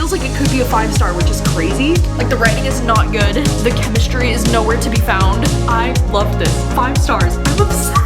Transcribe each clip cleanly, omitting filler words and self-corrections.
feels like it could be a 5-star, which is crazy. Like, the writing is not good. The chemistry is nowhere to be found. I love this. 5 stars. I'm obsessed.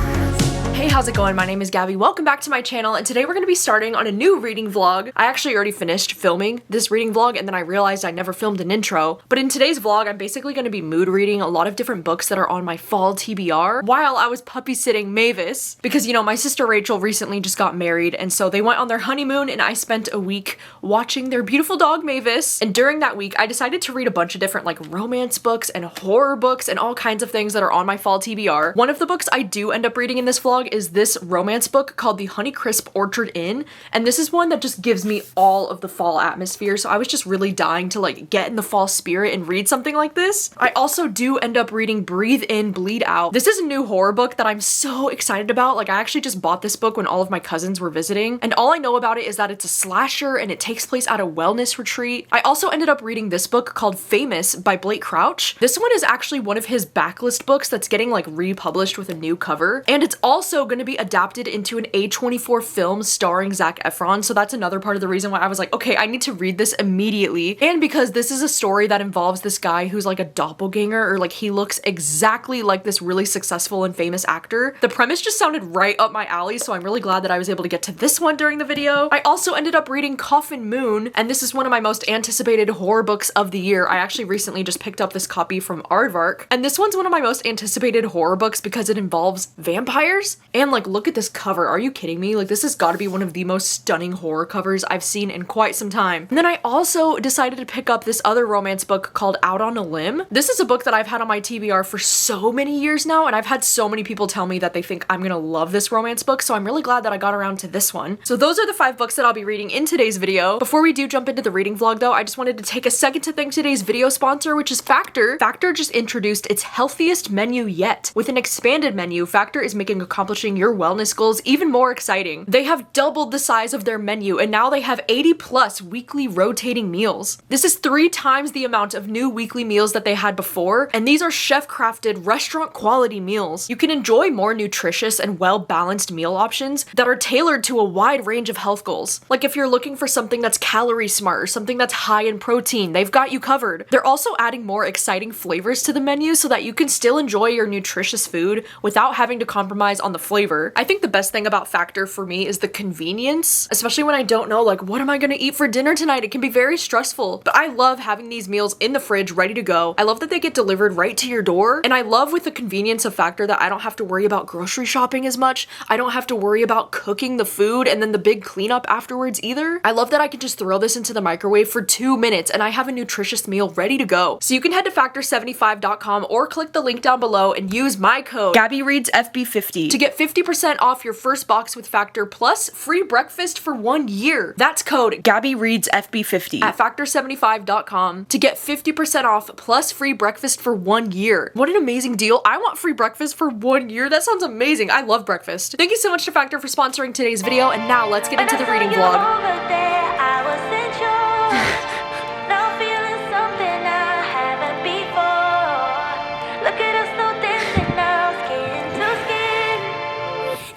Hey, how's it going? My name is Gabby. Welcome back to my channel, and today we're going to be starting on a new reading vlog. I actually already finished filming this reading vlog, and then I realized I never filmed an intro. But in today's vlog, I'm basically going to be mood reading a lot of different books that are on my fall TBR while I was puppy sitting Mavis. Because, you know, my sister Rachel recently just got married, and so they went on their honeymoon, and I spent a week watching their beautiful dog Mavis. And during that week, I decided to read a bunch of different like romance books and horror books and all kinds of things that are on my fall TBR. One of the books I do end up reading in this vlog is this romance book called The Honeycrisp Orchard Inn, and this is one that just gives me all of the fall atmosphere, so I was just really dying to like get in the fall spirit and read something like this. I also do end up reading Breathe In, Bleed Out. This is a new horror book that I'm so excited about. Like, I actually just bought this book when all of my cousins were visiting, and all I know about it is that it's a slasher and it takes place at a wellness retreat. I also ended up reading this book called Famous by Blake Crouch. This one is actually one of his backlist books that's getting like republished with a new cover, and it's also going to be adapted into an A24 film starring Zac Efron, so that's another part of the reason why I was like, okay, I need to read this immediately. And because this is a story that involves this guy who's like a doppelganger, or like he looks exactly like this really successful and famous actor. The premise just sounded right up my alley, so I'm really glad that I was able to get to this one during the video. I also ended up reading Coffin Moon, and this is one of my most anticipated horror books of the year. I actually recently just picked up this copy from Aardvark, and this one's one of my most anticipated horror books because it involves vampires. And like, look at this cover. Are you kidding me? Like, this has got to be one of the most stunning horror covers I've seen in quite some time. And then I also decided to pick up this other romance book called Out on a Limb. This is a book that I've had on my TBR for so many years now, and I've had so many people tell me that they think I'm gonna love this romance book, so I'm really glad that I got around to this one. So those are the 5 books that I'll be reading in today's video. Before we do jump into the reading vlog though, I just wanted to take a second to thank today's video sponsor, which is Factor. Factor just introduced its healthiest menu yet. With an expanded menu, Factor is making accomplishing your wellness goals even more exciting. They have doubled the size of their menu, and now they have 80+ weekly rotating meals. This is 3 times the amount of new weekly meals that they had before, and these are chef-crafted, restaurant-quality meals. You can enjoy more nutritious and well-balanced meal options that are tailored to a wide range of health goals. Like, if you're looking for something that's calorie smart or something that's high in protein, they've got you covered. They're also adding more exciting flavors to the menu so that you can still enjoy your nutritious food without having to compromise on the flavor. I think the best thing about Factor for me is the convenience, especially when I don't know, like, what am I gonna eat for dinner tonight? It can be very stressful, but I love having these meals in the fridge ready to go. I love that they get delivered right to your door, and I love with the convenience of Factor that I don't have to worry about grocery shopping as much. I don't have to worry about cooking the food and then the big cleanup afterwards either. I love that I can just throw this into the microwave for 2 minutes and I have a nutritious meal ready to go. So you can head to factor75.com or click the link down below and use my code gabbyreadsfb50 to get 50% off your first box with Factor plus free breakfast for 1 year. That's code gabbyreadsfb50 at factor75.com to get 50% off plus free breakfast for 1 year. What an amazing deal. I want free breakfast for 1 year. That sounds amazing. I love breakfast. Thank you so much to Factor for sponsoring today's video, and now let's get into the reading vlog.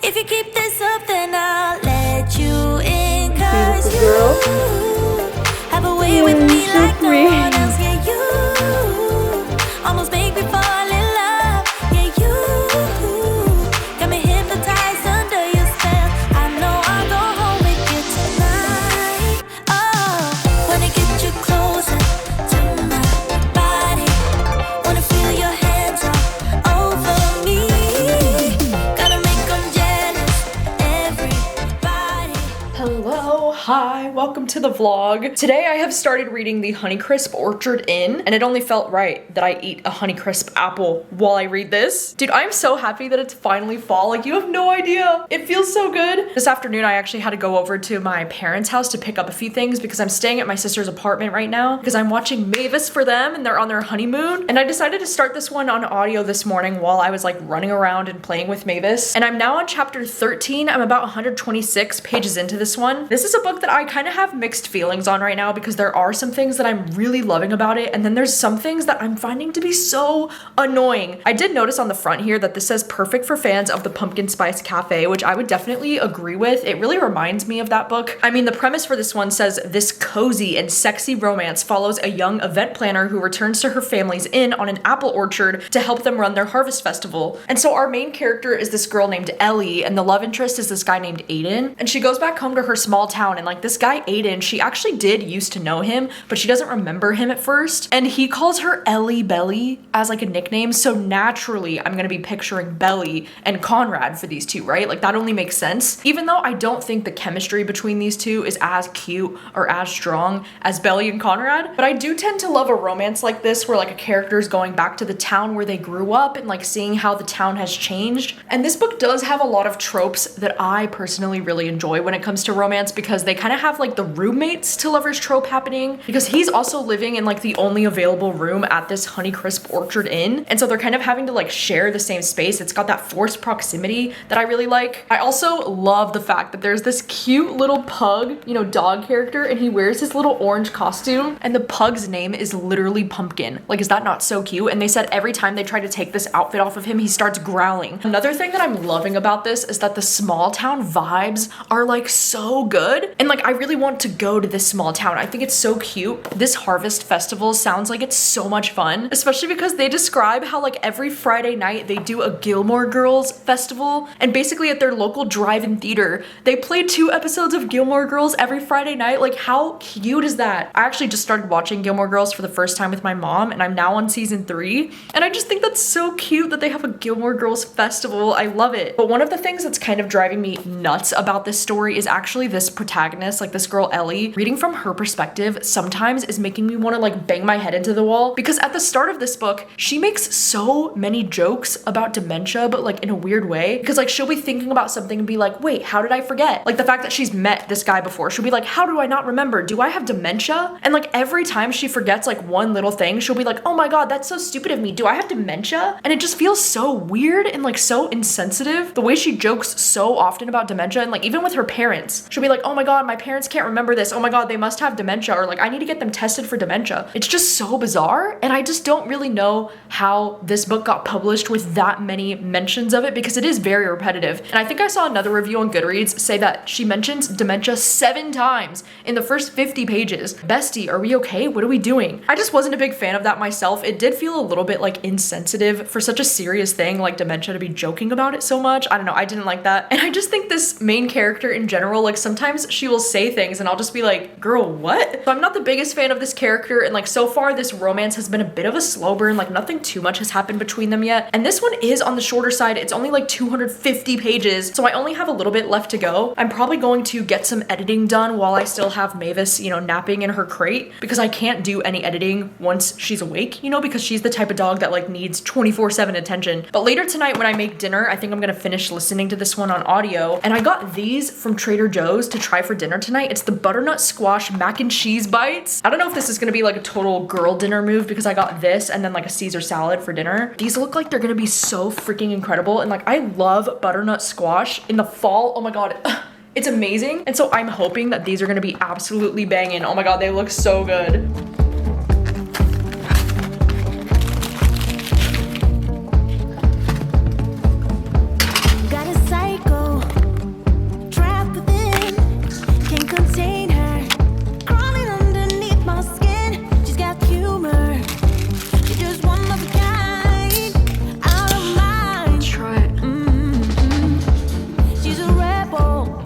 If you keep this up, then I'll let you in, 'cause you have a way with me like no one else. Yeah, you almost make me fall in love. Yeah, you got me hypnotized under your spell. I know I'll go home with you tonight. Oh, wanna get you closer to my body, wanna feel your hands all over me. Hello, hi, welcome to the vlog. Today I have started reading The Honeycrisp Orchard Inn, and it only felt right that I eat a Honeycrisp apple while I read this. Dude, I'm so happy that it's finally fall. Like, you have no idea. It feels so good. This afternoon, I actually had to go over to my parents' house to pick up a few things because I'm staying at my sister's apartment right now because I'm watching Mavis for them and they're on their honeymoon. And I decided to start this one on audio this morning while I was like running around and playing with Mavis. And I'm now on chapter 13. I'm about 126 pages into this one. This is a book that I kind of have mixed feelings on right now because there are some things that I'm really loving about it, and then there's some things that I'm finding to be so annoying. I did notice on the front here that this says perfect for fans of the Pumpkin Spice Cafe, which I would definitely agree with. It really reminds me of that book. I mean, the premise for this one says this cozy and sexy romance follows a young event planner who returns to her family's inn on an apple orchard to help them run their harvest festival. And so our main character is this girl named Ellie, and the love interest is this guy named Aiden. And she goes back home to her small town, and like this guy Aiden, she actually did used to know him, but she doesn't remember him at first. And he calls her Ellie Belly as like a nickname. So naturally, I'm gonna be picturing Belly and Conrad for these two, right? Like that only makes sense. Even though I don't think the chemistry between these two is as cute or as strong as Belly and Conrad, but I do tend to love a romance like this where like a character is going back to the town where they grew up and like seeing how the town has changed. And this book does have a lot of tropes that I personally really enjoy when it comes to romance, because they kind of have like the roommates to lovers trope happening, because he's also living in like the only available room at this Honeycrisp Orchard Inn, and so they're kind of having to like share the same space. It's got that forced proximity that I really like. I also love the fact that there's this cute little pug, you know, dog character, and he wears his little orange costume, and the pug's name is literally Pumpkin. Like, is that not so cute? And they said every time they try to take this outfit off of him, he starts growling. Another thing that I'm loving about this is that the small town vibes are like so good, and like I really want to go to this small town. I think it's so cute. This harvest festival sounds like it's so much fun, especially because they describe how like every Friday night they do a Gilmore Girls festival, and basically at their local drive-in theater they play 2 episodes of Gilmore Girls every Friday night. Like, how cute is that? I actually just started watching Gilmore Girls for the first time with my mom, and I'm now on season 3, and I just think that's so cute that they have a Gilmore Girls festival. I love it. But one of the things that's kind of driving me nuts about this story is actually this protagonist, like this girl Ellie. Reading from her perspective sometimes is making me want to like bang my head into the wall, because at the start of this book she makes so many jokes about dementia, but like in a weird way, because like she'll be thinking about something and be like, wait, how did I forget? Like the fact that she's met this guy before, she'll be like, how do I not remember? Do I have dementia? And like every time she forgets like one little thing, she'll be like, oh my god, that's so stupid of me. Do I have dementia? And it just feels so weird and like so insensitive the way she jokes so often about dementia. And like even with her parents, she'll be like, oh my god, my parents can't remember this. Oh my god, they must have dementia, or like I need to get them tested for dementia. It's just so bizarre, and I just don't really know how this book got published with that many mentions of it, because it is very repetitive. And I think I saw another review on Goodreads say that she mentions dementia 7 times in the first 50 pages. Bestie, are we okay? What are we doing? I just wasn't a big fan of that myself. It did feel a little bit like insensitive for such a serious thing like dementia to be joking about it so much. I don't know, I didn't like that. And I just think this main character in general, like sometimes she will say things and I'll just be like, girl, what? So I'm not the biggest fan of this character, and like so far this romance has been a bit of a slow burn. Like nothing too much has happened between them yet. And this one is on the shorter side. It's only like 250 pages, so I only have a little bit left to go. I'm probably going to get some editing done while I still have Mavis, you know, napping in her crate, because I can't do any editing once she's awake, you know, because she's the type of dog that like needs 24/7 attention. But later tonight when I make dinner, I think I'm gonna finish listening to this one on audio. And I got these from Trader Joe's to try for dinner tonight. It's the butternut squash mac and cheese bites. I don't know if this is gonna be like a total girl dinner move, because I got this and then like a Caesar salad for dinner. These look like they're gonna be so freaking incredible, and like I love butternut squash in the fall. Oh my god. It's amazing. And so I'm hoping that these are gonna be absolutely banging. Oh my god, they look so good. Got a psycho trapped within, can't contain her, crawling underneath my skin. She's got humor, she's just one of a kind, out of mind. Let's try it. She's a rebel.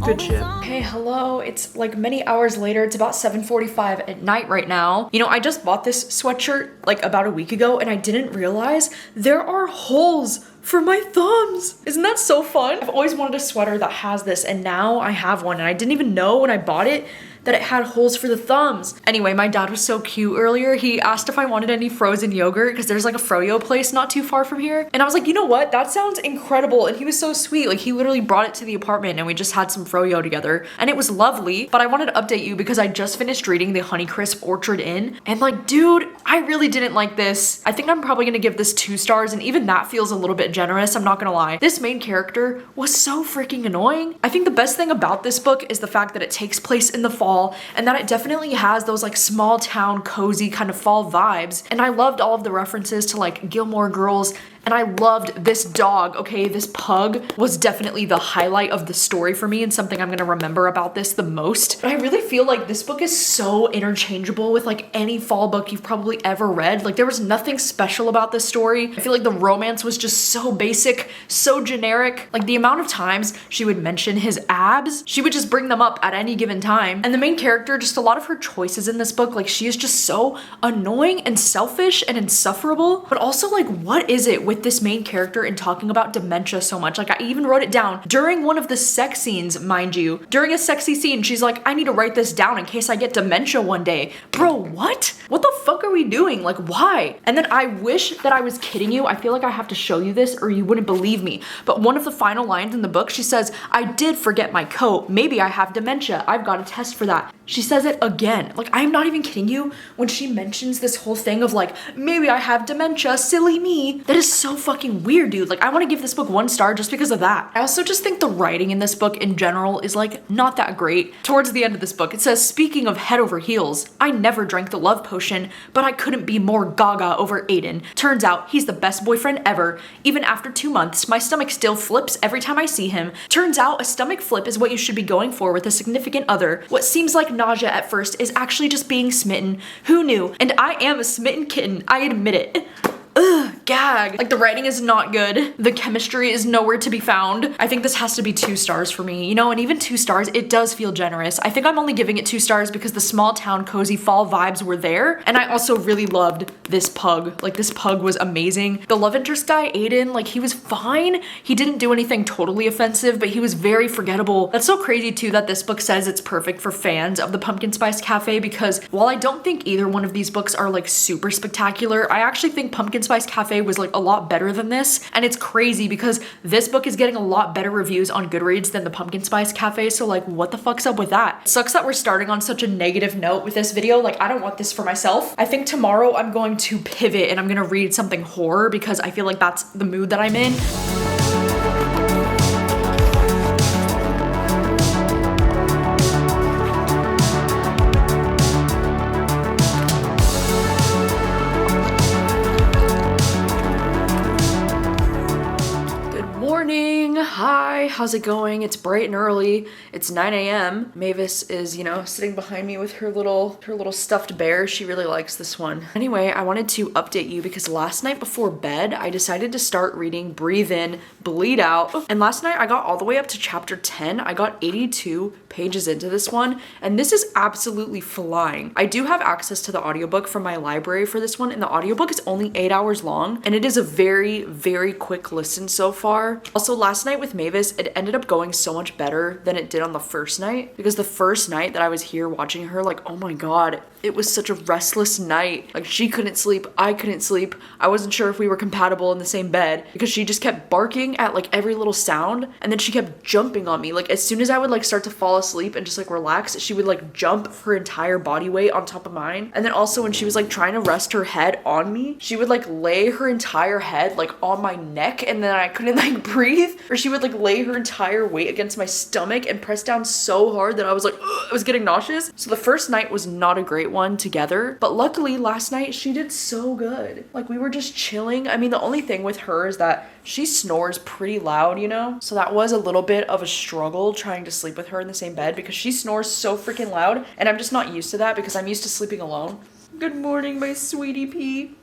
Good shit. Hey, hello. It's like many hours later. It's about 7:45 at night right now. You know, I just bought this sweatshirt like about a week ago, and I didn't realize there are holes for my thumbs. Isn't that so fun? I've always wanted a sweater that has this, and now I have one, and I didn't even know when I bought it that it had holes for the thumbs. Anyway, my dad was so cute earlier. He asked if I wanted any frozen yogurt, because there's like a froyo place not too far from here. And I was like, you know what? That sounds incredible. And he was so sweet. Like he literally brought it to the apartment and we just had some froyo together. And it was lovely. But I wanted to update you because I just finished reading the Honeycrisp Orchard Inn. And like, dude, I really didn't like this. I think I'm probably gonna give this 2 stars, and even that feels a little bit generous, I'm not gonna lie. This main character was so freaking annoying. I think the best thing about this book is the fact that it takes place in the fall and that it definitely has those like small town cozy kind of fall vibes. And I loved all of the references to like Gilmore Girls. And I loved this dog, okay? This pug was definitely the highlight of the story for me and something I'm gonna remember about this the most. But I really feel like this book is so interchangeable with like any fall book you've probably ever read. Like there was nothing special about this story. I feel like the romance was just so basic, so generic. Like the amount of times she would mention his abs, she would just bring them up at any given time. And the main character, just a lot of her choices in this book, like she is just so annoying and selfish and insufferable. But also like, what is it with this main character and talking about dementia so much? Like I even wrote it down during one of the sex scenes, mind you. During a sexy scene, she's like, I need to write this down in case I get dementia one day. Bro, what? What the fuck are we doing? Like why? And then I wish that I was kidding you. I feel like I have to show you this or you wouldn't believe me. But one of the final lines in the book, she says, I did forget my coat. Maybe I have dementia. I've got a test for that. She says it again. Like I'm not even kidding you when she mentions this whole thing of like, maybe I have dementia, silly me. That is so fucking weird, dude. Like I want to give this book 1 star just because of that. I also just think the writing in this book in general is like not that great. Towards the end of this book, it says, speaking of head over heels, I never drank the love potion, but I couldn't be more gaga over Aiden. Turns out he's the best boyfriend ever. Even after 2 months, my stomach still flips every time I see him. Turns out a stomach flip is what you should be going for with a significant other. What seems like nausea at first is actually just being smitten. Who knew? And I am a smitten kitten, I admit it. Ugh, gag. Like the writing is not good. The chemistry is nowhere to be found. I think this has to be 2 stars for me, you know, and even 2 stars, it does feel generous. I think I'm only giving it 2 stars because the small town cozy fall vibes were there. And I also really loved this pug. Like this pug was amazing. The love interest guy, Aiden, like he was fine. He didn't do anything totally offensive, but he was very forgettable. That's so crazy too that this book says it's perfect for fans of the Pumpkin Spice Cafe, because while I don't think either one of these books are like super spectacular, I actually think Pumpkin Spice Cafe was like a lot better than this. And it's crazy because this book is getting a lot better reviews on Goodreads than the Pumpkin Spice Cafe. So like what the fuck's up with that? It sucks that we're starting on such a negative note with this video. Like I don't want this for myself. I think tomorrow I'm going to pivot and I'm gonna read something horror because I feel like that's the mood that I'm in. Hi, how's it going? It's bright and early. It's 9 a.m. Mavis is, you know, sitting behind me with her little stuffed bear. She really likes this one. Anyway, I wanted to update you because last night before bed, I decided to start reading Breathe In, Bleed Out. And last night I got all the way up to chapter 10. I got 82 pages into this one, and this is absolutely flying. I do have access to the audiobook from my library for this one, and the audiobook is only 8 hours long, and it is a very, very quick listen so far. Also, last night with Mavis, it ended up going so much better than it did on the first night, because the first night that I was here watching her, like, oh my god, it was such a restless night. Like, she couldn't sleep, I couldn't sleep. I wasn't sure if we were compatible in the same bed because she just kept barking at like every little sound, and then she kept jumping on me. Like, as soon as I would like start to fall asleep and just like relax, she would like jump her entire body weight on top of mine. And then also when she was like trying to rest her head on me, she would like lay her entire head like on my neck, and then I couldn't like breathe, or she would like lay her entire weight against my stomach and press down so hard that I was like, ugh, I was getting nauseous. So the first night was not a great one together, but luckily last night she did so good. Like, we were just chilling. I mean, the only thing with her is that she snores pretty loud, you know? So that was a little bit of a struggle trying to sleep with her in the same bed because she snores so freaking loud, and I'm just not used to that because I'm used to sleeping alone. Good morning, my sweetie pea.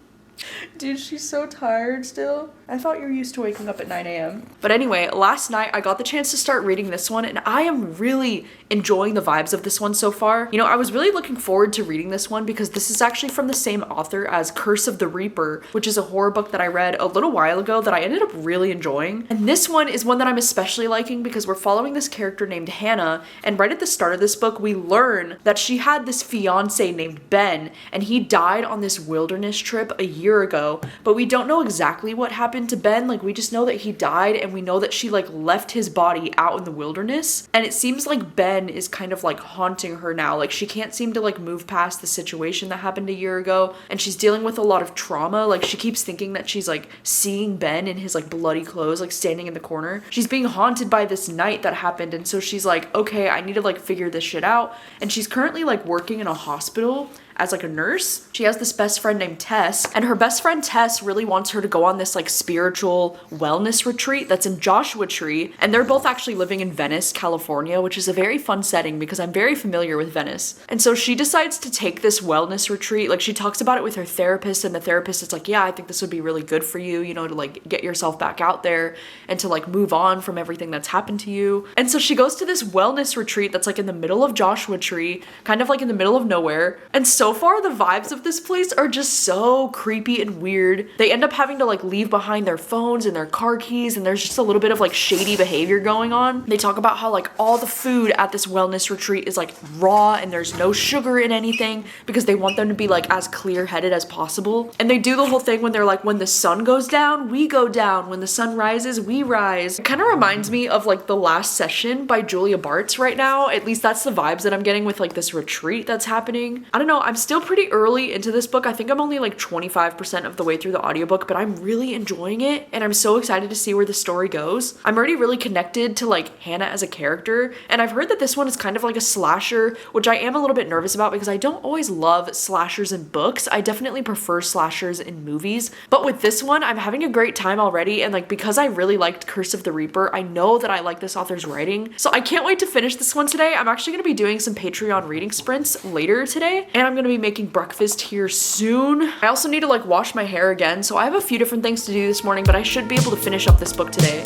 Dude, she's so tired still. I thought you were used to waking up at 9 a.m. But anyway, last night I got the chance to start reading this one, and I am really enjoying the vibes of this one so far. You know, I was really looking forward to reading this one because this is actually from the same author as Curse of the Reaper, which is a horror book that I read a little while ago that I ended up really enjoying. And this one is one that I'm especially liking because we're following this character named Hannah, and right at the start of this book, we learn that she had this fiance named Ben, and he died on this wilderness trip a year year ago, but we don't know exactly what happened to Ben. Like, we just know that he died, and we know that she like left his body out in the wilderness, and it seems like Ben is kind of like haunting her now. Like, she can't seem to like move past the situation that happened a year ago, and she's dealing with a lot of trauma. Like, she keeps thinking that she's like seeing Ben in his like bloody clothes, like standing in the corner. She's being haunted by this night that happened, and so she's like, okay, I need to like figure this shit out. And she's currently like working in a hospital as like a nurse. She has this best friend named Tess, and her best friend Tess really wants her to go on this like spiritual wellness retreat that's in Joshua Tree, and they're both actually living in Venice, California, which is a very fun setting because I'm very familiar with Venice. And so she decides to take this wellness retreat. Like, she talks about it with her therapist, and the therapist is like, yeah, I think this would be really good for you, you know, to like get yourself back out there and to like move on from everything that's happened to you. And so she goes to this wellness retreat that's like in the middle of Joshua Tree, kind of like in the middle of nowhere. And so far the vibes of this place are just so creepy and weird. They end up having to like leave behind their phones and their car keys, and there's just a little bit of like shady behavior going on. They talk about how like all the food at this wellness retreat is like raw and there's no sugar in anything because they want them to be like as clear-headed as possible. And they do the whole thing when they're like, when the sun goes down, we go down. When the sun rises, we rise. It kind of reminds me of like The Last Session by Julia Bartz right now. At least that's the vibes that I'm getting with like this retreat that's happening. I don't know, I'm still pretty early into this book. I think I'm only like 25% of the way through the audiobook, but I'm really enjoying it, and I'm so excited to see where the story goes. I'm already really connected to like Hannah as a character, and I've heard that this one is kind of like a slasher, which I am a little bit nervous about because I don't always love slashers in books. I definitely prefer slashers in movies, but with this one, I'm having a great time already, and like because I really liked Curse of the Reaper, I know that I like this author's writing, so I can't wait to finish this one today. I'm actually going to be doing some Patreon reading sprints later today, and I'm going to be making breakfast here soon. I also need to like wash my hair again, so I have a few different things to do this morning, but I should be able to finish up this book today.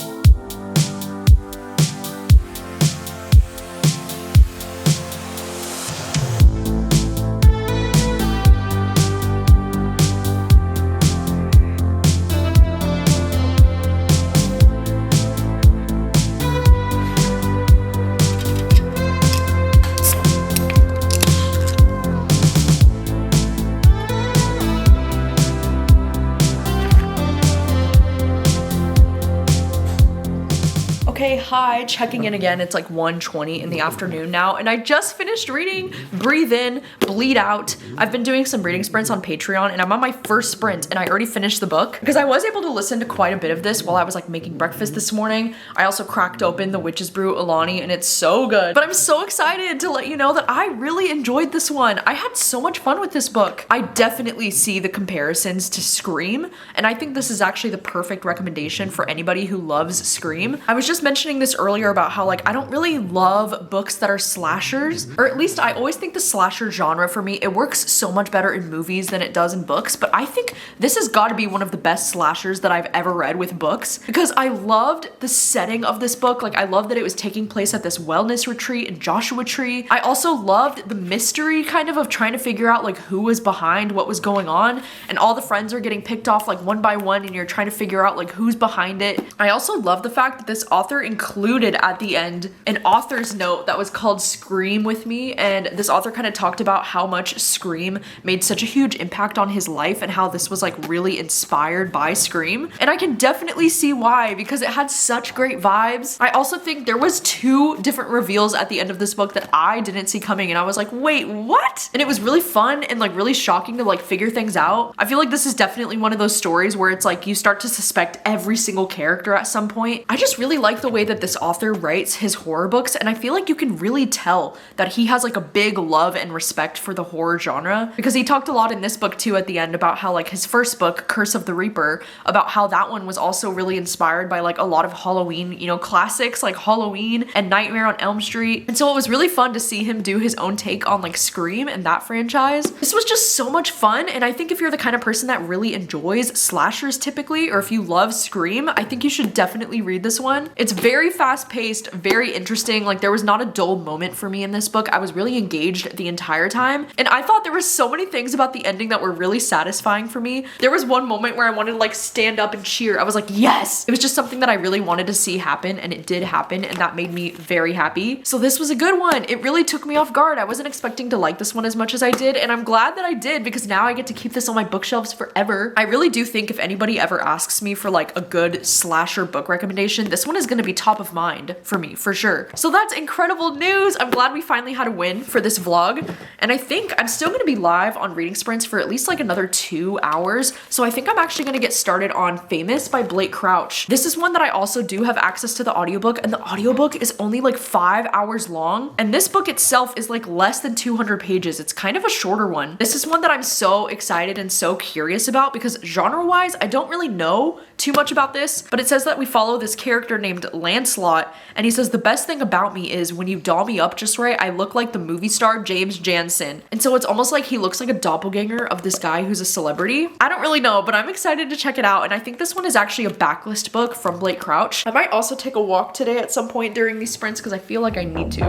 Okay, hi, checking in again. It's like 1:20 in the afternoon now, and I just finished reading Breathe In, Bleed Out. I've been doing some reading sprints on Patreon, and I'm on my first sprint, and I already finished the book because I was able to listen to quite a bit of this while I was like making breakfast this morning. I also cracked open the Witch's Brew Alani, and it's so good. But I'm so excited to let you know that I really enjoyed this one. I had so much fun with this book. I definitely see the comparisons to Scream, and I think this is actually the perfect recommendation for anybody who loves Scream. I was just mentioning this earlier about how like I don't really love books that are slashers, or at least I always think the slasher genre for me, it works so much better in movies than it does in books, but I think this has got to be one of the best slashers that I've ever read with books because I loved the setting of this book. Like, I love that it was taking place at this wellness retreat in Joshua Tree. I also loved the mystery kind of trying to figure out like who was behind what was going on, and all the friends are getting picked off like one by one, and you're trying to figure out like who's behind it. I also love the fact that this author included at the end an author's note that was called Scream with me, and this author kind of talked about how much Scream made such a huge impact on his life and how this was like really inspired by Scream, and I can definitely see why because it had such great vibes. I also think there was 2 different reveals at the end of this book that I didn't see coming, and I was like, wait, what? And it was really fun and like really shocking to like figure things out. I feel like this is definitely one of those stories where it's like you start to suspect every single character at some point. I just really like the way that this author writes his horror books, and I feel like you can really tell that he has like a big love and respect for the horror genre because he talked a lot in this book too at the end about how like his first book, Curse of the Reaper, about how that one was also really inspired by like a lot of Halloween, you know, classics like Halloween and Nightmare on Elm Street. And so it was really fun to see him do his own take on like Scream and that franchise. This was just so much fun, and I think if you're the kind of person that really enjoys slashers typically, or if you love Scream, I think you should definitely read this one. It's very very fast paced, very interesting. Like there was not a dull moment for me in this book. I was really engaged the entire time. And I thought there were so many things about the ending that were really satisfying for me. There was one moment where I wanted to like stand up and cheer. I was like, yes! It was just something that I really wanted to see happen, and it did happen, and that made me very happy. So this was a good one. It really took me off guard. I wasn't expecting to like this one as much as I did, and I'm glad that I did because now I get to keep this on my bookshelves forever. I really do think if anybody ever asks me for like a good slasher book recommendation, this one is gonna be top of mind for me, for sure. So that's incredible news. I'm glad we finally had a win for this vlog, and I think I'm still gonna be live on reading sprints for at least like another 2 hours. So I think I'm actually gonna get started on Famous by Blake Crouch. This is one that I also do have access to the audiobook, and the audiobook is only like 5 hours long, and this book itself is like less than 200 pages. It's kind of a shorter one. This is one that I'm so excited and so curious about because genre-wise, I don't really know too much about this, but it says that we follow this character named Lancelot, and he says, the best thing about me is when you doll me up just right, I look like the movie star James Jansen. And so it's almost like he looks like a doppelganger of this guy who's a celebrity. I don't really know, but I'm excited to check it out, and I think this one is actually a backlist book from Blake Crouch. I might also take a walk today at some point during these sprints because I feel like I need to.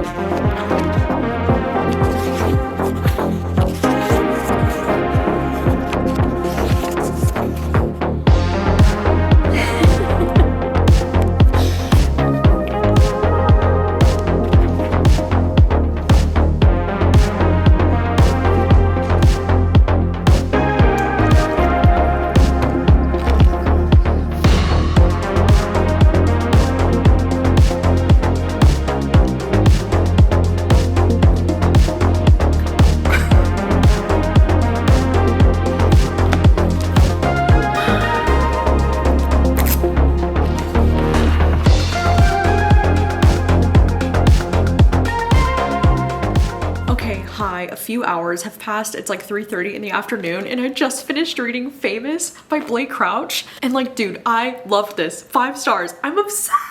A few hours have passed. It's like 3:30 in the afternoon, and I just finished reading Famous by Blake Crouch. And like, dude, I love this. 5 stars. I'm obsessed.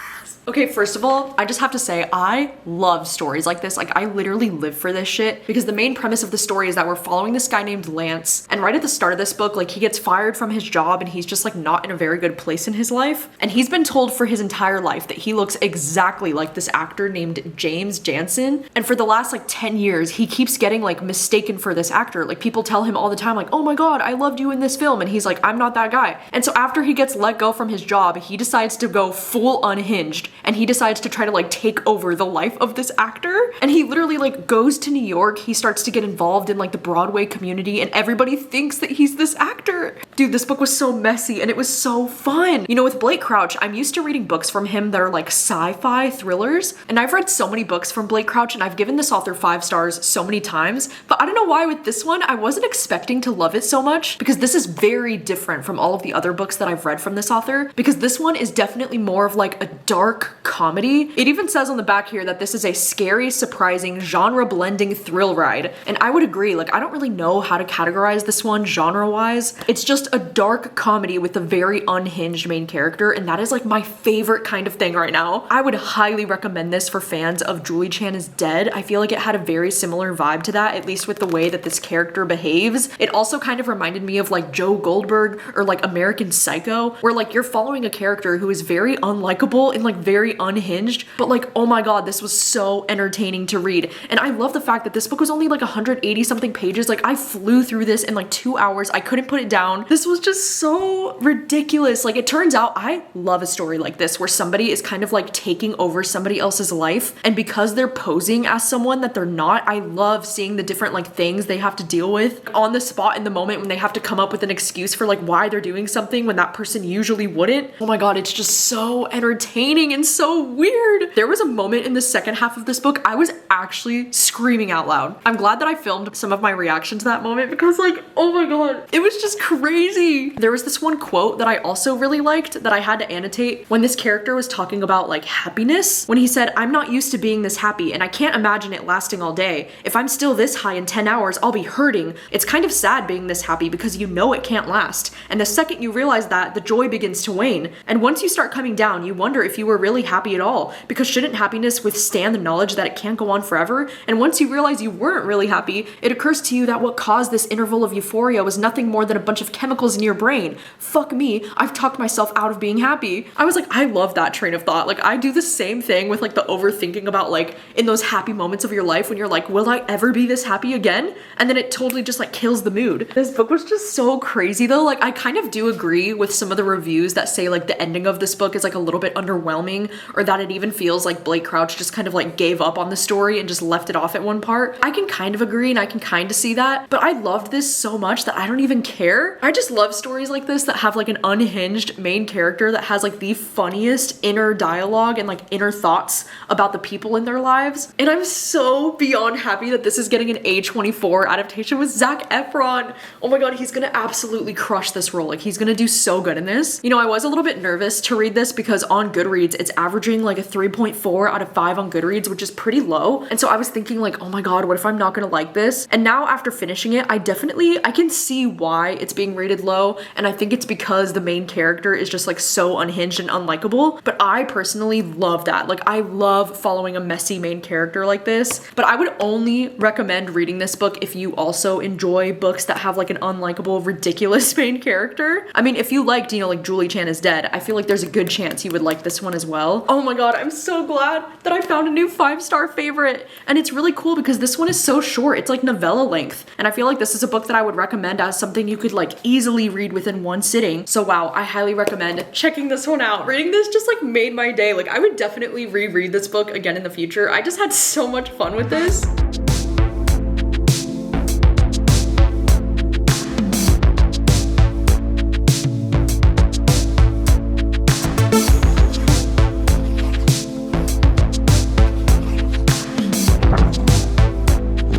Okay, first of all, I just have to say, I love stories like this. Like, I literally live for this shit because the main premise of the story is that we're following this guy named Lance, and right at the start of this book, like, he gets fired from his job and he's just like not in a very good place in his life. And he's been told for his entire life that he looks exactly like this actor named James Jansen. And for the last like 10 years, he keeps getting like mistaken for this actor. Like, people tell him all the time, like, oh my God, I loved you in this film. And he's like, I'm not that guy. And so after he gets let go from his job, he decides to go full unhinged. And he decides to try to like take over the life of this actor. And he literally like goes to New York. He starts to get involved in like the Broadway community, and everybody thinks that he's this actor. Dude, this book was so messy and it was so fun. You know, with Blake Crouch, I'm used to reading books from him that are like sci-fi thrillers. And I've read so many books from Blake Crouch, and I've given this author 5 stars so many times. But I don't know why with this one, I wasn't expecting to love it so much, because this is very different from all of the other books that I've read from this author, because this one is definitely more of like a dark comedy. It even says on the back here that this is a scary, surprising, genre-blending thrill ride. And I would agree, like, I don't really know how to categorize this one genre-wise. It's just a dark comedy with a very unhinged main character, and that is like my favorite kind of thing right now. I would highly recommend this for fans of Julie Chan is Dead. I feel like it had a very similar vibe to that, at least with the way that this character behaves. It also kind of reminded me of like Joe Goldberg or like American Psycho, where like you're following a character who is very unlikable and like very unhinged, but like, oh my God, this was so entertaining to read. And I love the fact that this book was only like 180 something pages. Like, I flew through this in like 2 hours. I couldn't put it down. This was just so ridiculous. Like, it turns out I love a story like this where somebody is kind of like taking over somebody else's life, and because they're posing as someone that they're not, I love seeing the different like things they have to deal with on the spot in the moment when they have to come up with an excuse for like why they're doing something when that person usually wouldn't. Oh my God, it's just so entertaining and so weird. There was a moment in the second half of this book I was actually screaming out loud. I'm glad that I filmed some of my reaction to that moment, because like, oh my God, it was just crazy. There was this one quote that I also really liked that I had to annotate when this character was talking about like happiness, when he said, I'm not used to being this happy and I can't imagine it lasting all day. If I'm still this high in 10 hours, I'll be hurting. It's kind of sad being this happy because you know it can't last. And the second you realize that, the joy begins to wane. And once you start coming down, you wonder if you were really happy at all, because shouldn't happiness withstand the knowledge that it can't go on forever? And once you realize you weren't really happy, it occurs to you that what caused this interval of euphoria was nothing more than a bunch of chemicals in your brain. Fuck me, I've talked myself out of being happy. I was like, I love that train of thought. Like, I do the same thing with like the overthinking about like in those happy moments of your life when you're like, will I ever be this happy again? And then it totally just like kills the mood. This book was just so crazy though. Like, I kind of do agree with some of the reviews that say like the ending of this book is like a little bit underwhelming, or that it even feels like Blake Crouch just kind of like gave up on the story and just left it off at one part. I can kind of agree and I can kind of see that, but I loved this so much that I don't even care. I just love stories like this that have like an unhinged main character that has like the funniest inner dialogue and like inner thoughts about the people in their lives. And I'm so beyond happy that this is getting an A24 adaptation with Zac Efron. Oh my god, he's gonna absolutely crush this role. Like, he's gonna do so good in this. You know, I was a little bit nervous to read this because on Goodreads it's averaging like a 3.4 out of 5 on Goodreads, which is pretty low. And so I was thinking like, oh my god, what if I'm not gonna like this? And now after finishing it, I can see why it's being rated low, and I think it's because the main character is just like so unhinged and unlikable. But I personally love that. Like, I love following a messy main character like this. But I would only recommend reading this book if you also enjoy books that have like an unlikable, ridiculous main character. I mean, if you liked, you know, like Julie Chan is Dead, I feel like there's a good chance you would like this one as well. Oh my god, I'm so glad that I found a new 5-star favorite. And it's really cool because this one is so short. It's like novella length. And I feel like this is a book that I would recommend as something you could like easily read within one sitting. So wow, I highly recommend checking this one out. Reading this just like made my day. Like, I would definitely reread this book again in the future. I just had so much fun with this.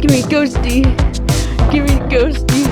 Give me ghosty. Give me ghosty.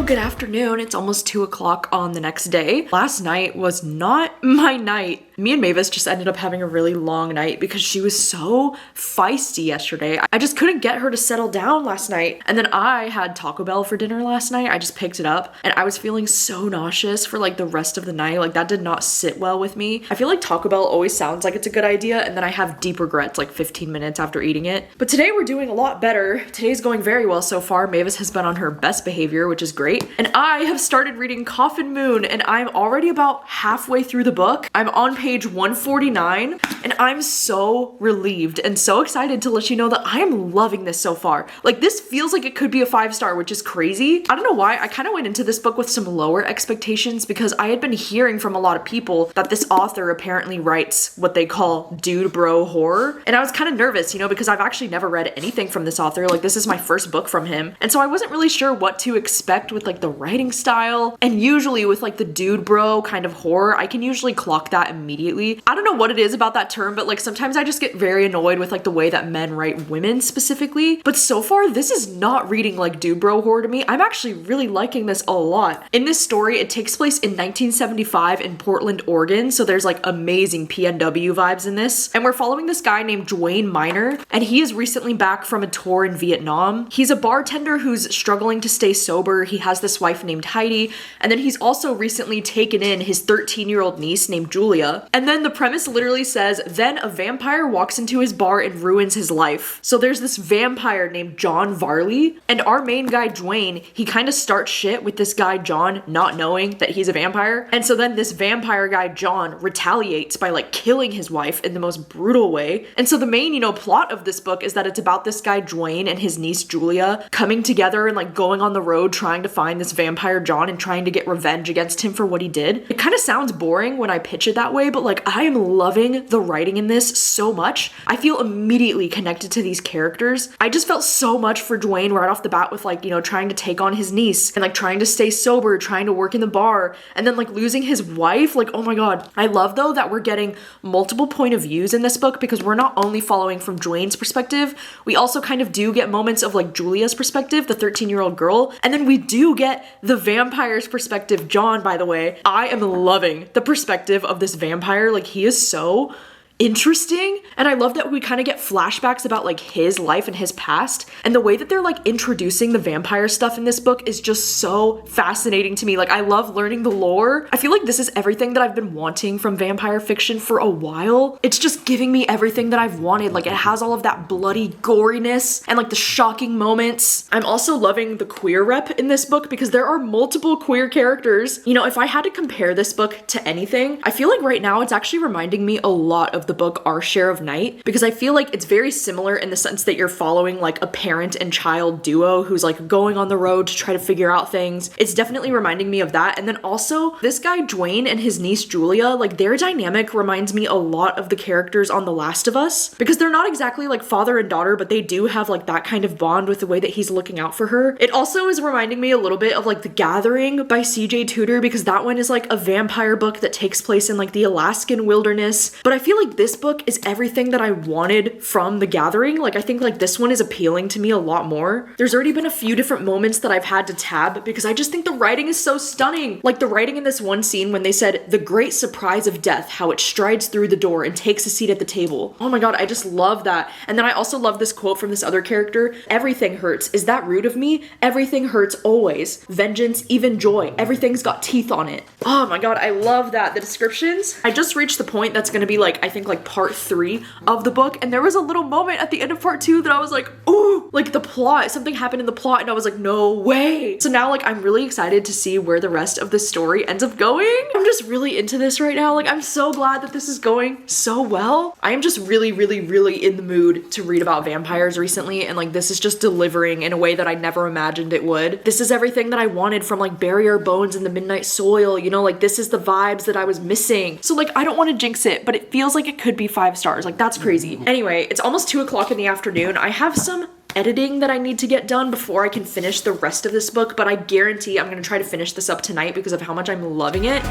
Good afternoon. It's almost 2 o'clock on the next day. Last night was not my night. Me and Mavis just ended up having a really long night because she was so feisty yesterday. I just couldn't get her to settle down last night. And then I had Taco Bell for dinner last night. I just picked it up and I was feeling so nauseous for like the rest of the night. Like, that did not sit well with me. I feel like Taco Bell always sounds like it's a good idea and then I have deep regrets like 15 minutes after eating it. But today we're doing a lot better. Today's going very well so far. Mavis has been on her best behavior, which is great. And I have started reading Coffin Moon and I'm already about halfway through the book. I'm on page 149 and I'm so relieved and so excited to let you know that I am loving this so far. Like, this feels like it could be a 5-star, which is crazy. I don't know why. I kind of went into this book with some lower expectations because I had been hearing from a lot of people that this author apparently writes what they call dude bro horror. And I was kind of nervous, you know, because I've actually never read anything from this author. Like, this is my first book from him. And so I wasn't really sure what to expect with like the writing style. And usually with like the dude bro kind of horror, I can usually clock that immediately. I don't know what it is about that term, but like sometimes I just get very annoyed with like the way that men write women specifically. But so far, this is not reading like dude bro horror to me. I'm actually really liking this a lot. In this story, it takes place in 1975 in Portland, Oregon. So there's like amazing PNW vibes in this. And we're following this guy named Dwayne Miner, and he is recently back from a tour in Vietnam. He's a bartender who's struggling to stay sober. He has this wife named Heidi, and then he's also recently taken in his 13-year-old niece named Julia. And then the premise literally says, then a vampire walks into his bar and ruins his life. So there's this vampire named John Varley, and our main guy Dwayne, he kind of starts shit with this guy John not knowing that he's a vampire. And so then this vampire guy John retaliates by like killing his wife in the most brutal way. And so the main, plot of this book is that it's about this guy Dwayne and his niece Julia coming together and like going on the road trying to find this vampire John and trying to get revenge against him for what he did. It kind of sounds boring when I pitch it that way, but like I am loving the writing in this so much. I feel immediately connected to these characters. I just felt so much for Dwayne right off the bat with like, trying to take on his niece and like trying to stay sober, trying to work in the bar, and then like losing his wife. Like, oh my God. I love though that we're getting multiple point of views in this book because we're not only following from Dwayne's perspective, we also kind of do get moments of like Julia's perspective, the 13-year-old girl, and then we do get the vampire's perspective, John, by the way. I am loving the perspective of this vampire. Like, he is so interesting, and I love that we kind of get flashbacks about like his life and his past, and the way that they're like introducing the vampire stuff in this book is just so fascinating to me. Like, I love learning the lore. I feel like this is everything that I've been wanting from vampire fiction for a while. It's just giving me everything that I've wanted. Like, it has all of that bloody goriness and like the shocking moments. I'm also loving the queer rep in this book because there are multiple queer characters. If I had to compare this book to anything, I feel like right now it's actually reminding me a lot of the book Our Share of Night, because I feel like it's very similar in the sense that you're following like a parent and child duo who's like going on the road to try to figure out things. It's definitely reminding me of that. And then also this guy Dwayne and his niece Julia, like their dynamic reminds me a lot of the characters on The Last of Us, because they're not exactly like father and daughter, but they do have like that kind of bond with the way that he's looking out for her. It also is reminding me a little bit of like The Gathering by CJ Tudor, because that one is like a vampire book that takes place in like the Alaskan wilderness. But I feel like this book is everything that I wanted from The Gathering. Like, I think like this one is appealing to me a lot more. There's already been a few different moments that I've had to tab because I just think the writing is so stunning. Like the writing in this one scene when they said, "The great surprise of death, how it strides through the door and takes a seat at the table." Oh my God, I just love that. And then I also love this quote from this other character, "Everything hurts. Is that rude of me? Everything hurts always. Vengeance, even joy. Everything's got teeth on it." Oh my God, I love that. The descriptions. I just reached the point that's gonna be like, I think like part 3 of the book, and there was a little moment at the end of part 2 that I was like, ooh, like the plot, something happened in the plot, and I was like, no way. So now like I'm really excited to see where the rest of the story ends up going. I'm just really into this right now. Like, I'm so glad that this is going so well. I am just really in the mood to read about vampires recently, and like this is just delivering in a way that I never imagined it would. This is everything that I wanted from like Bury Our Bones and The Midnight Soil, like this is the vibes that I was missing. So like I don't want to jinx it, but it feels like it could be 5 stars. Like, that's crazy. Anyway, it's almost 2 o'clock in the afternoon. I have some editing that I need to get done before I can finish the rest of this book, but I guarantee I'm gonna try to finish this up tonight because of how much I'm loving it.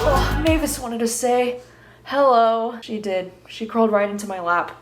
Oh, Mavis wanted to say hello. She did. She crawled right into my lap.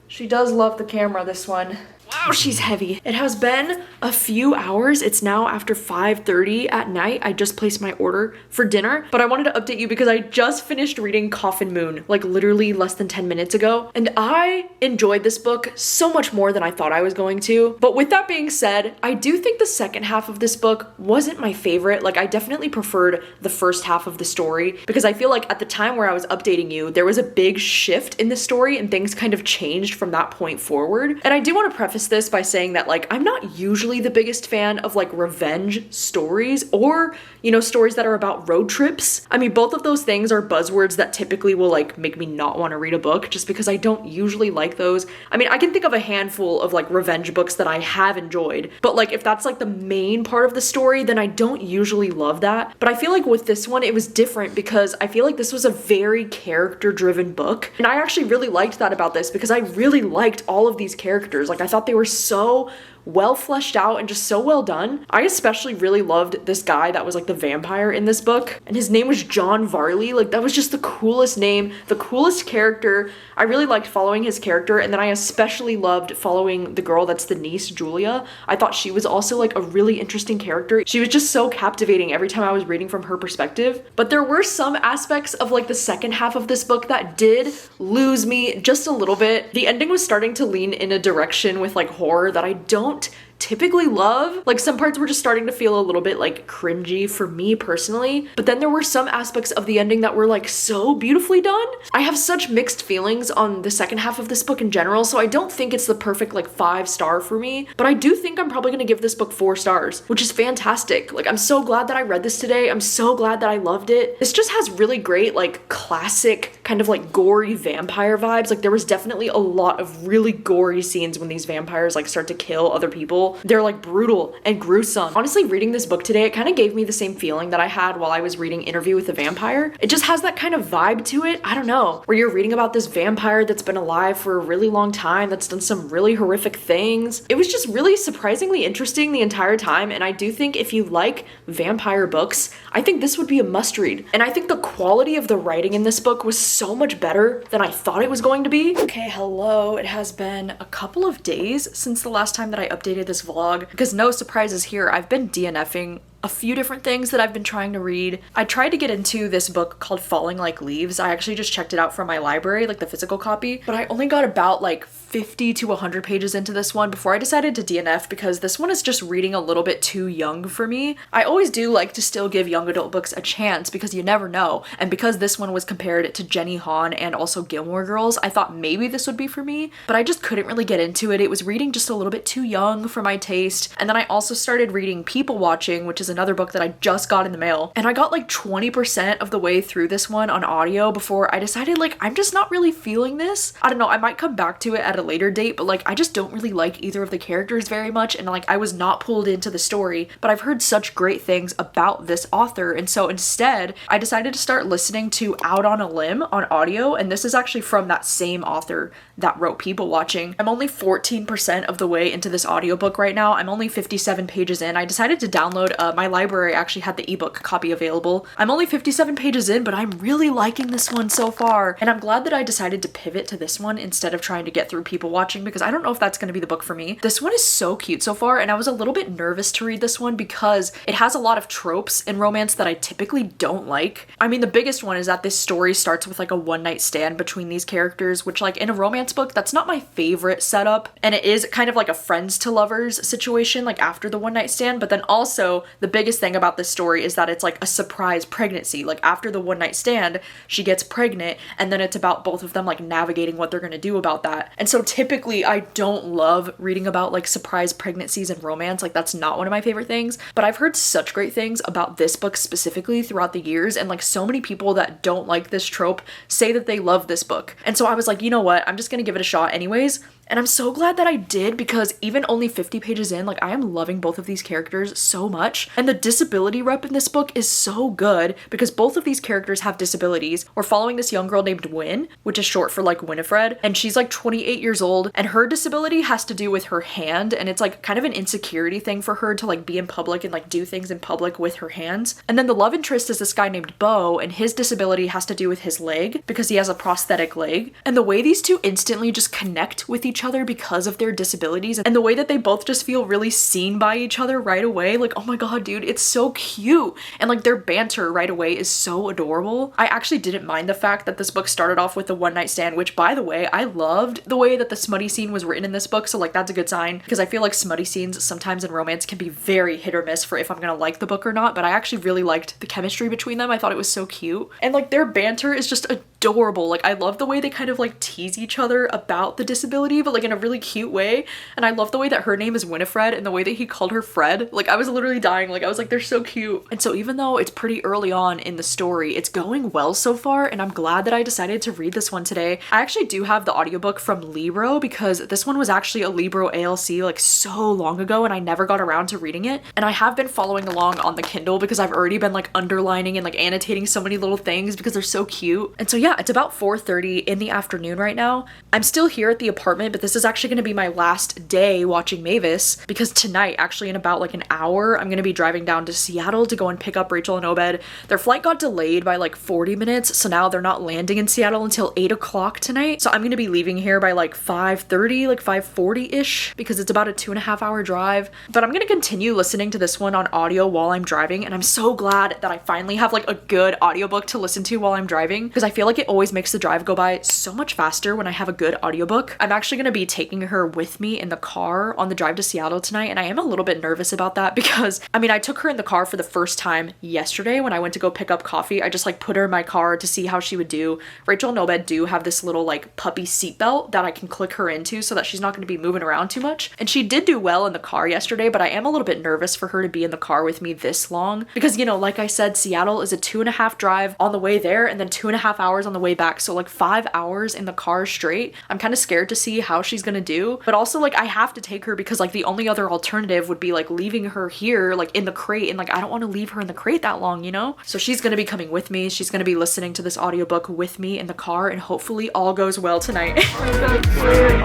She does love the camera, this one. Wow, she's heavy. It has been a few hours. It's now after 5:30 at night. I just placed my order for dinner, but I wanted to update you because I just finished reading Coffin Moon, like literally less than 10 minutes ago. And I enjoyed this book so much more than I thought I was going to. But with that being said, I do think the second half of this book wasn't my favorite. Like, I definitely preferred the first half of the story because I feel like at the time where I was updating you, there was a big shift in the story and things kind of changed from that point forward. And I do want to preface this by saying that like I'm not usually the biggest fan of like revenge stories or stories that are about road trips. I mean, both of those things are buzzwords that typically will like make me not want to read a book just because I don't usually like those. I mean, I can think of a handful of like revenge books that I have enjoyed, but like if that's like the main part of the story, then I don't usually love that. But I feel like with this one, it was different because I feel like this was a very character-driven book. And I actually really liked that about this because I really liked all of these characters. Like, I thought they were so well fleshed out and just so well done. I especially really loved this guy that was like the vampire in this book, and his name was John Varley. Like, that was just the coolest name, the coolest character. I really liked following his character, and then I especially loved following the girl that's the niece, Julia. I thought she was also like a really interesting character. She was just so captivating every time I was reading from her perspective. But there were some aspects of like the second half of this book that did lose me just a little bit. The ending was starting to lean in a direction with like horror that I don't typically love. Like, some parts were just starting to feel a little bit like cringy for me personally, but then there were some aspects of the ending that were like so beautifully done. I have such mixed feelings on the second half of this book in general, so I don't think it's the perfect like 5-star for me, but I do think I'm probably gonna give this book 4 stars, which is fantastic. Like, I'm so glad that I read this today. I'm so glad that I loved it. This just has really great like classic kind of like gory vampire vibes. Like, there was definitely a lot of really gory scenes when these vampires like start to kill other people. They're like brutal and gruesome. Honestly, reading this book today, it kind of gave me the same feeling that I had while I was reading Interview with a Vampire. It just has that kind of vibe to it. I don't know, where you're reading about this vampire that's been alive for a really long time, that's done some really horrific things. It was just really surprisingly interesting the entire time, and I do think if you like vampire books, I think this would be a must read. And I think the quality of the writing in this book was so much better than I thought it was going to be. Okay, hello. It has been a couple of days since the last time that I updated this vlog, because no surprises here, I've been DNFing a few different things that I've been trying to read. I tried to get into this book called Falling Like Leaves. I actually just checked it out from my library, like the physical copy, but I only got about like 50 to 100 pages into this one before I decided to DNF, because this one is just reading a little bit too young for me. I always do like to still give young adult books a chance, because you never know, and because this one was compared to Jenny Han and also Gilmore Girls, I thought maybe this would be for me, but I just couldn't really get into it. It was reading just a little bit too young for my taste. And then I also started reading People Watching, which is another book that I just got in the mail, and I got like 20% of the way through this one on audio before I decided like I'm just not really feeling this. I don't know, I might come back to it at a later date, but like I just don't really like either of the characters very much, and like I was not pulled into the story, but I've heard such great things about this author, and so instead I decided to start listening to Out on a Limb on audio, and this is actually from that same author that wrote People Watching. I'm only 14% of the way into this audiobook right now. I'm only 57 pages in. I decided to download my library actually had the ebook copy available. I'm only 57 pages in, but I'm really liking this one so far, and I'm glad that I decided to pivot to this one instead of trying to get through People Watching, because I don't know if that's going to be the book for me. This one is so cute so far, and I was a little bit nervous to read this one because it has a lot of tropes in romance that I typically don't like. I mean, the biggest one is that this story starts with like a one-night stand between these characters, which like in a romance book, that's not my favorite setup, and it is kind of like a friends to lovers situation like after the one-night stand. But then also the biggest thing about this story is that it's like a surprise pregnancy. Like after the one-night stand, she gets pregnant, and then it's about both of them like navigating what they're gonna do about that. And so typically I don't love reading about like surprise pregnancies and romance. Like, that's not one of my favorite things, but I've heard such great things about this book specifically throughout the years, and like so many people that don't like this trope say that they love this book. And so I was like, you know what, I'm just gonna give it a shot anyways. And I'm so glad that I did, because even only 50 pages in, like I am loving both of these characters so much. And the disability rep in this book is so good, because both of these characters have disabilities. We're following this young girl named Win, which is short for like Winifred, and she's like 28 years old, and her disability has to do with her hand, and it's like kind of an insecurity thing for her to like be in public and like do things in public with her hands. And then the love interest is this guy named Bo, and his disability has to do with his leg, because he has a prosthetic leg. And the way these two instantly just connect with each other because of their disabilities, and the way that they both just feel really seen by each other right away, like, oh my god, dude, it's so cute. And like their banter right away is so adorable. I actually didn't mind the fact that this book started off with a one-night stand, which, by the way, I loved the way that the smutty scene was written in this book, so like that's a good sign, because I feel like smutty scenes sometimes in romance can be very hit or miss for if I'm gonna like the book or not, but I actually really liked the chemistry between them. I thought it was so cute, and like their banter is just adorable. Like I love the way they kind of like tease each other about the disability, but like in a really cute way. And I love the way that her name is Winifred, and the way that he called her Fred. Like I was literally dying. Like I was like, they're so cute. And so even though it's pretty early on in the story, it's going well so far, and I'm glad that I decided to read this one today. I actually do have the audiobook from Libro, because this one was actually a Libro ALC like so long ago, and I never got around to reading it. And I have been following along on the Kindle, because I've already been like underlining and like annotating so many little things because they're so cute. And so yeah, yeah, it's about 4:30 in the afternoon right now. I'm still here at the apartment, but this is actually going to be my last day watching Mavis because tonight, actually in about like an hour, I'm going to be driving down to Seattle to go and pick up Rachel and Obed. Their flight got delayed by like 40 minutes, so now they're not landing in Seattle until 8 o'clock tonight. So I'm going to be leaving here by like 5:30, like 5:40-ish, because it's about a 2.5-hour drive. But I'm going to continue listening to this one on audio while I'm driving, and I'm so glad that I finally have like a good audiobook to listen to while I'm driving, because I feel like it always makes the drive go by so much faster when I have a good audiobook. I'm actually going to be taking her with me in the car on the drive to Seattle tonight, and I am a little bit nervous about that because, I mean, I took her in the car for the first time yesterday when I went to go pick up coffee. I just like put her in my car to see how she would do. Rachel and Obed do have this little like puppy seatbelt that I can click her into so that she's not going to be moving around too much. And she did do well in the car yesterday, but I am a little bit nervous for her to be in the car with me this long because, you know, like I said, Seattle is a 2.5 drive on the way there and then 2.5 hours on the way back. So like 5 hours in the car straight. I'm kind of scared to see how she's gonna do, but also like I have to take her because like the only other alternative would be like leaving her here like in the crate, and like I don't want to leave her in the crate that long, you know? So she's gonna be coming with me. She's gonna be listening to this audiobook with me in the car, and hopefully all goes well tonight. Oh, that's a pretty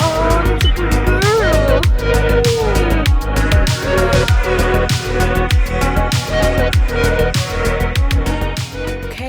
girl.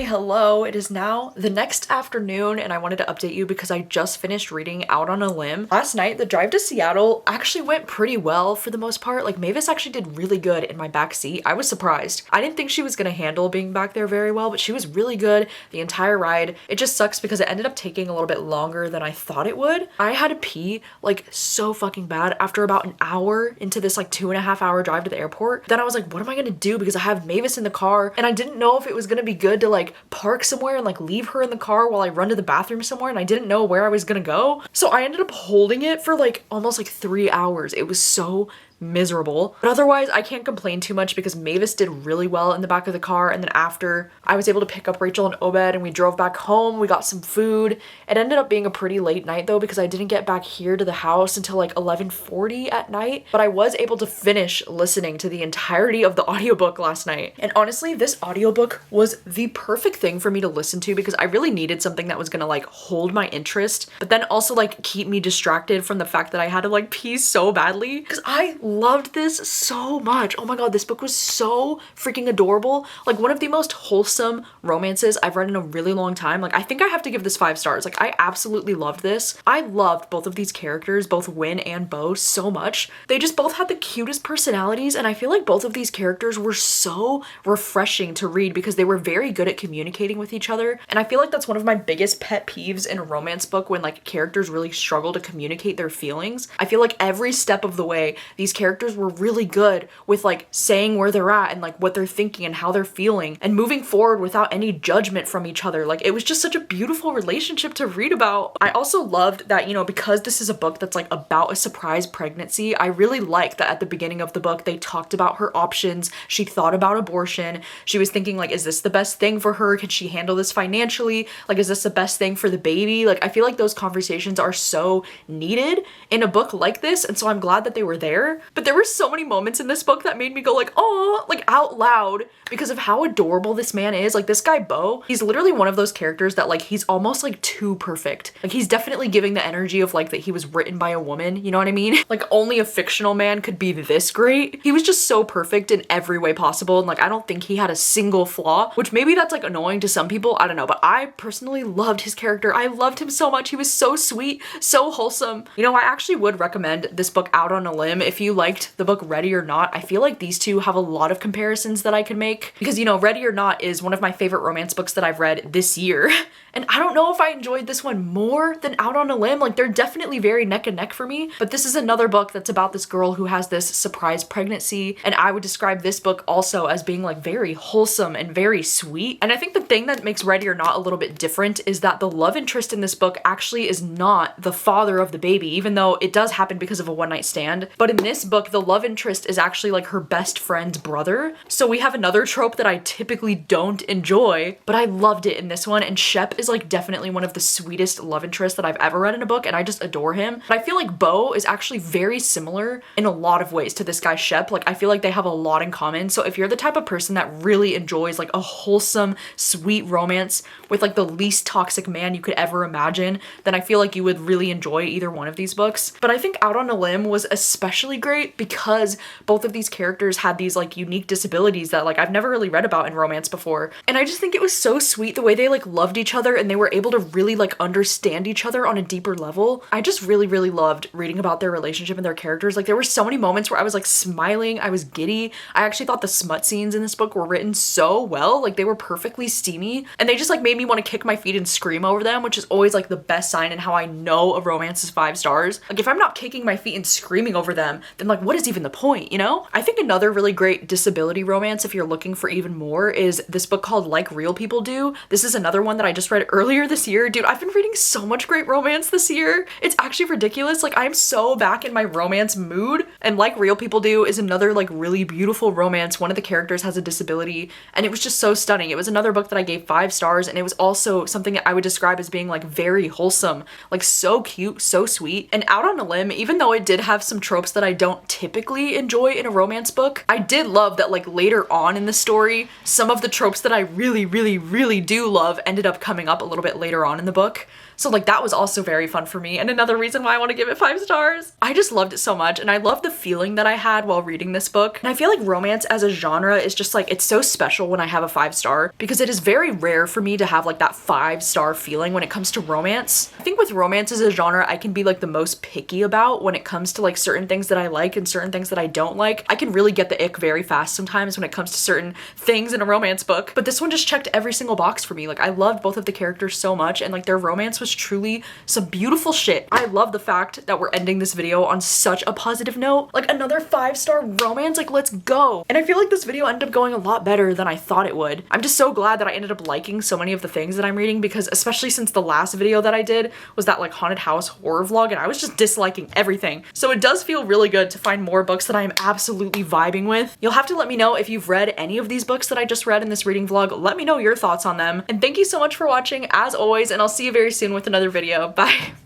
Hello, it is now the next afternoon and I wanted to update you because I just finished reading Out on a Limb. Last night, the drive to Seattle actually went pretty well for the most part. Like Mavis actually did really good in my back seat. I was surprised. I didn't think she was gonna handle being back there very well, but she was really good the entire ride. It just sucks because it ended up taking a little bit longer than I thought it would. I had to pee like so fucking bad after about an hour into this like 2.5-hour drive to the airport. Then I was like, what am I gonna do? Because I have Mavis in the car and I didn't know if it was gonna be good to like park somewhere and like leave her in the car while I run to the bathroom somewhere, and I didn't know where I was gonna go. So I ended up holding it for like almost like 3 hours. It was so miserable, but otherwise I can't complain too much because Mavis did really well in the back of the car. And then after, I was able to pick up Rachel and Obed and we drove back home. We got some food. It ended up being a pretty late night though because I didn't get back here to the house until like 11:40 at night, but I was able to finish listening to the entirety of the audiobook last night. And honestly, this audiobook was the perfect thing for me to listen to because I really needed something that was gonna like hold my interest, but then also like keep me distracted from the fact that I had to like pee so badly because I loved this so much. Oh my god, this book was so freaking adorable. Like one of the most wholesome romances I've read in a really long time. Like I think I have to give this 5 stars. Like I absolutely loved this. I loved both of these characters, both Win and Bo, so much. They just both had the cutest personalities, and I feel like both of these characters were so refreshing to read because they were very good at communicating with each other. And I feel like that's one of my biggest pet peeves in a romance book, when like characters really struggle to communicate their feelings. I feel like every step of the way these characters were really good with like saying where they're at and like what they're thinking and how they're feeling and moving forward without any judgment from each other. Like it was just such a beautiful relationship to read about. I also loved that, you know, because this is a book that's like about a surprise pregnancy, I really liked that at the beginning of the book they talked about her options. She thought about abortion. She was thinking like, is this the best thing for her? Can she handle this financially? Like, is this the best thing for the baby? Like I feel like those conversations are so needed in a book like this, and so I'm glad that they were there. But there were so many moments in this book that made me go like, oh, like out loud because of how adorable this man is. Like this guy Bo, he's literally one of those characters that like he's almost like too perfect. Like he's definitely giving the energy of like that he was written by a woman, you know what I mean? Like only a fictional man could be this great. He was just so perfect in every way possible, and like I don't think he had a single flaw, which maybe that's like annoying to some people, I don't know, but I personally loved his character. I loved him so much. He was so sweet, so wholesome. You know, I actually would recommend this book Out on a Limb if you liked the book Ready or Not. I feel like these two have a lot of comparisons that I could make because, you know, Ready or Not is one of my favorite romance books that I've read this year. And I don't know if I enjoyed this one more than Out on a Limb. Like they're definitely very neck and neck for me, but this is another book that's about this girl who has this surprise pregnancy. And I would describe this book also as being like very wholesome and very sweet. And I think the thing that makes Ready or Not a little bit different is that the love interest in this book actually is not the father of the baby, even though it does happen because of a one-night stand. But in this this book, the love interest is actually like her best friend's brother. So we have another trope that I typically don't enjoy, but I loved it in this one. And Shep is like definitely one of the sweetest love interests that I've ever read in a book, and I just adore him. But I feel like Bo is actually very similar in a lot of ways to this guy Shep. Like I feel like they have a lot in common. So if you're the type of person that really enjoys like a wholesome, sweet romance with like the least toxic man you could ever imagine, then I feel like you would really enjoy either one of these books. But I think Out on a Limb was especially great because both of these characters had these like unique disabilities that like I've never really read about in romance before. And I just think it was so sweet the way they like loved each other and they were able to really like understand each other on a deeper level. I just really, really loved reading about their relationship and their characters. Like there were so many moments where I was like smiling, I was giddy. I actually thought the smut scenes in this book were written so well. Like they were perfectly steamy and they just like made me want to kick my feet and scream over them, which is always like the best sign in how I know a romance is 5 stars. Like if I'm not kicking my feet and screaming over them, then like what is even the point, you know? I think another really great disability romance, if you're looking for even more, is this book called Like Real People Do. This is another one that I just read earlier this year. Dude, I've been reading so much great romance this year. It's actually ridiculous. Like I'm so back in my romance mood. And Like Real People Do is another like really beautiful romance. One of the characters has a disability and it was just so stunning. It was another book that I gave 5 stars and it was also something that I would describe as being like very wholesome, like so cute, so sweet. And Out on a Limb, even though it did have some tropes that I don't typically enjoy in a romance book, I did love that like later on in the story, some of the tropes that I really, really, really do love ended up coming up a little bit later on in the book. So like that was also very fun for me and another reason why I want to give it 5 stars. I just loved it so much and I love the feeling that I had while reading this book. And I feel like romance as a genre is just like, it's so special when I have a 5 star because it is very rare for me to have like that 5 star feeling when it comes to romance. I think with romance as a genre, I can be like the most picky about when it comes to like certain things that I like and certain things that I don't like. I can really get the ick very fast sometimes when it comes to certain things in a romance book, but this one just checked every single box for me. Like I loved both of the characters so much and like their romance was truly some beautiful shit. I love the fact that we're ending this video on such a positive note. Like another 5-star romance, like let's go. And I feel like this video ended up going a lot better than I thought it would. I'm just so glad that I ended up liking so many of the things that I'm reading because especially since the last video that I did was that like haunted house horror vlog and I was just disliking everything. So it does feel really good to find more books that I'm absolutely vibing with. You'll have to let me know if you've read any of these books that I just read in this reading vlog. Let me know your thoughts on them. And thank you so much for watching as always, and I'll see you very soon with another video. Bye.